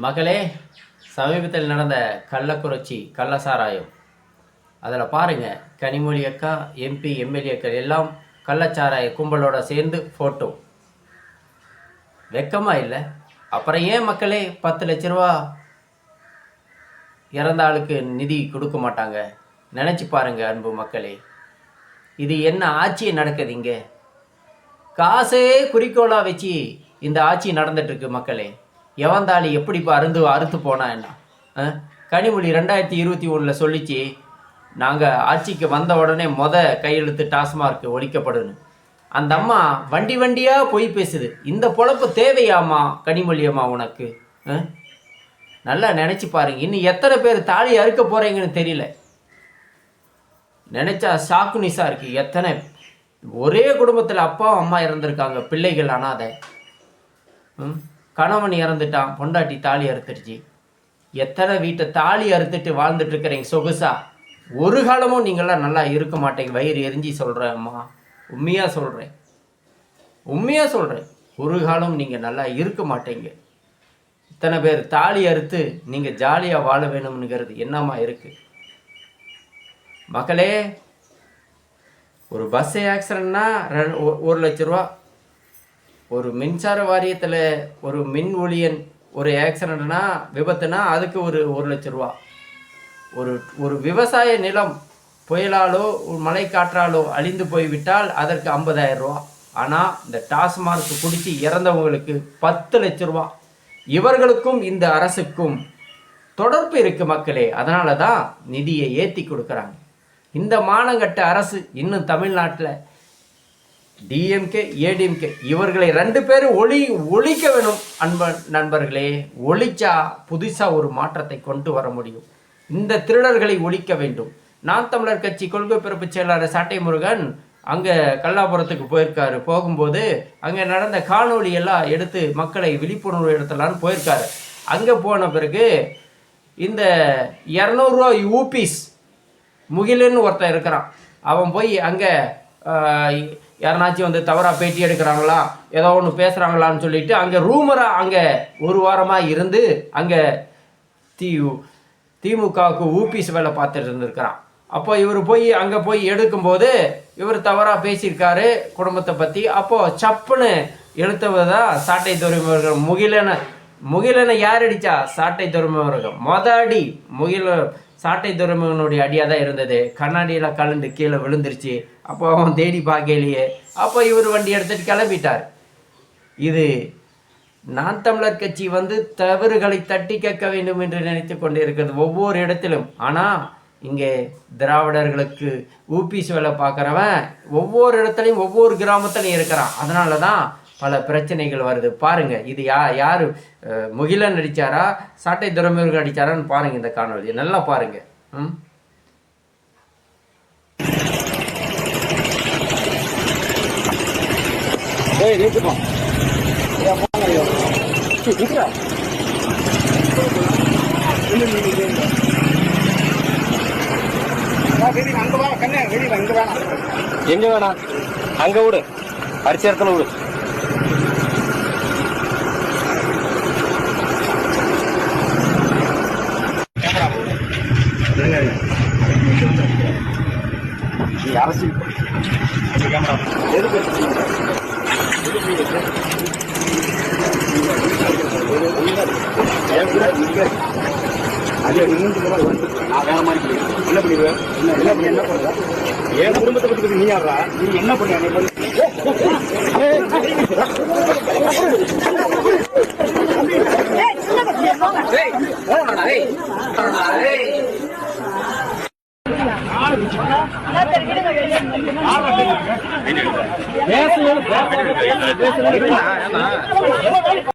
மகளே, சமீபத்தில் நடந்த கள்ளக்குறிச்சி கள்ளசாராயம் அதில் பாருங்கள், கனிமொழி அக்கா, எம்பி, எம்எல்ஏக்கள் எல்லாம் கள்ளச்சாராய கும்பலோட சேர்ந்து ஃபோட்டோ. வெக்கமாக இல்லை? அப்புறம் ஏன் மக்களே 10 லட்ச ரூபா இறந்த ஆளுக்கு நிதி கொடுக்க மாட்டாங்க? நினச்சி பாருங்கள் அன்பு மக்களே, இது என்ன ஆட்சி நடக்குது இங்கே? காசே குறிக்கோளாக வச்சு இந்த ஆட்சி நடந்துட்டுருக்கு மக்களே. எவந்தாளி எப்படி இப்போ அறுத்து போனா என்ன? கனிமொழி 2021 சொல்லிச்சு, நாங்கள் ஆட்சிக்கு வந்த உடனே கையெழுத்து டாஸ்மார்க் ஒழிக்கப்படணும். அந்த அம்மா வண்டி வண்டியாக போய் பேசுது. இந்த பொழப்பு தேவையாம்மா கனிமொழி அம்மா உனக்கு? நல்லா நினச்சி பாருங்க, இன்னும் எத்தனை பேர் தாலி அறுக்க போகிறீங்கன்னு தெரியல. நினச்சா சாக்குனிஸாக இருக்குது. எத்தனை ஒரே குடும்பத்தில் அப்பாவும் அம்மா இறந்துருக்காங்க, பிள்ளைகள் அனாதை. கணவன் இறந்துட்டான், பொண்டாட்டி தாலி அறுத்துருச்சு. எத்தனை வீட்டை தாலி அறுத்துட்டு வாழ்ந்துட்டு இருக்கிறீங்க சொகுசா? ஒரு காலமும் நீங்களாம் நல்லா இருக்க மாட்டேங்க. வயிறு எரிஞ்சி சொல்கிறேன் அம்மா, உண்மையாக சொல்கிறேன். ஒரு காலம் நீங்கள் நல்லா இருக்க மாட்டேங்க. இத்தனை பேர் தாலி அறுத்து நீங்கள் ஜாலியாக வாழ வேணும்னுங்கிறது என்னம்மா இருக்குது? மக்களே, ஒரு பஸ் ஆக்சிடென்ட்னா 1 லட்ச ரூபா. ஒரு மின்சார வாரியத்தில் ஒரு மின் ஊழியன் ஒரு ஆக்சிடென்ட்னா, விபத்துனா அதுக்கு ஒரு 1 லட்ச ரூபா. ஒரு விவசாய நிலம் புயலாலோ மழை காற்றாலோ அழிந்து போய்விட்டால் அதற்கு 50,000 ரூபா. ஆனால் இந்த டாஸ்மார்க் குடித்து இறந்தவங்களுக்கு 10 லட்ச ரூபா. இவர்களுக்கும் இந்த அரசுக்கும் தொடர்பு இருக்குது மக்களே. அதனால தான் நிதியை ஏற்றி கொடுக்குறாங்க. இந்த மானங்கட்ட அரசு இன்னும் தமிழ்நாட்டில் டிஎம்கே, ஏடிஎம்கே இவர்களை 2 பேரும் ஒழிக்க வேணும் நண்பர்களே. ஒழிச்சா புதுசாக ஒரு மாற்றத்தை கொண்டு வர முடியும். இந்த திருடர்களை ஒழிக்க வேண்டும். நாம் தமிழர் கட்சி கொள்கை பிறப்பு செயலாளர் சாட்டை முருகன் அங்கே கல்லாபுரத்துக்கு போயிருக்காரு. போகும்போது அங்கே நடந்த காணொலி எல்லாம் எடுத்து மக்களை விழிப்புணர்வு எடுத்தலான்னு போயிருக்காரு. அங்கே போன பிறகு இந்த 200 ரூபா யூபிஸ் முகிலன்னு ஒருத்தன் இருக்கிறான். அவன் போய் அங்கே யாருனாச்சும் வந்து தவறாக பேட்டி எடுக்கிறாங்களா, ஏதோ ஒன்று பேசுகிறாங்களான்னு சொல்லிட்டு அங்கே ரூமராக அங்கே 1 வாரமாக இருந்து அங்கே திமுகவுக்கு ஊபிஸ் வேலை பார்த்துட்டு இருந்திருக்கிறான். அப்போ இவர் அங்கே போய் எடுக்கும்போது இவர் தவறாக பேசியிருக்காரு குடும்பத்தை பற்றி. அப்போது சப்புன்னு எழுத்தவர் தான் சாட்டை துறைமுருகன். முகிலனை யார் அடித்தா? சாட்டை துறைமுருகன். அடி சாட்டை துறைமுகனுடைய அடியாக தான் இருந்தது. கண்ணாடியில் கலந்து கீழே விழுந்துருச்சு. அப்போ அவன் தேடி பார்க்கலையே. அப்போ இவர் வண்டி எடுத்துகிட்டு கிளம்பிட்டார். இது நாம் தமிழர் கட்சி தவறுகளை தட்டி கேட்க வேண்டும் என்று நினைத்து கொண்டு இருக்கிறது ஒவ்வொரு இடத்திலும். ஆனால் இங்கே திராவிடர்களுக்கு ஊபிஸ் வேலை பார்க்குறவன் ஒவ்வொரு இடத்துலையும் ஒவ்வொரு கிராமத்துலையும் இருக்கிறான். அதனால தான் பல பிரச்சனைகள் வருது. பாருங்க, இது யாரு முகிலன் அடிச்சாரா சாட்டை துறைமுருகன் அடிச்சாரான்னு பாருங்க. இந்த காணொலி நல்லா பாருங்க. எங்க வேணாம், அங்க விடு, அரிசி இடத்துல விடு. என் குடும்பத்தை பத்தி நீ யாரா? நீ என்ன பண்ண? பேசு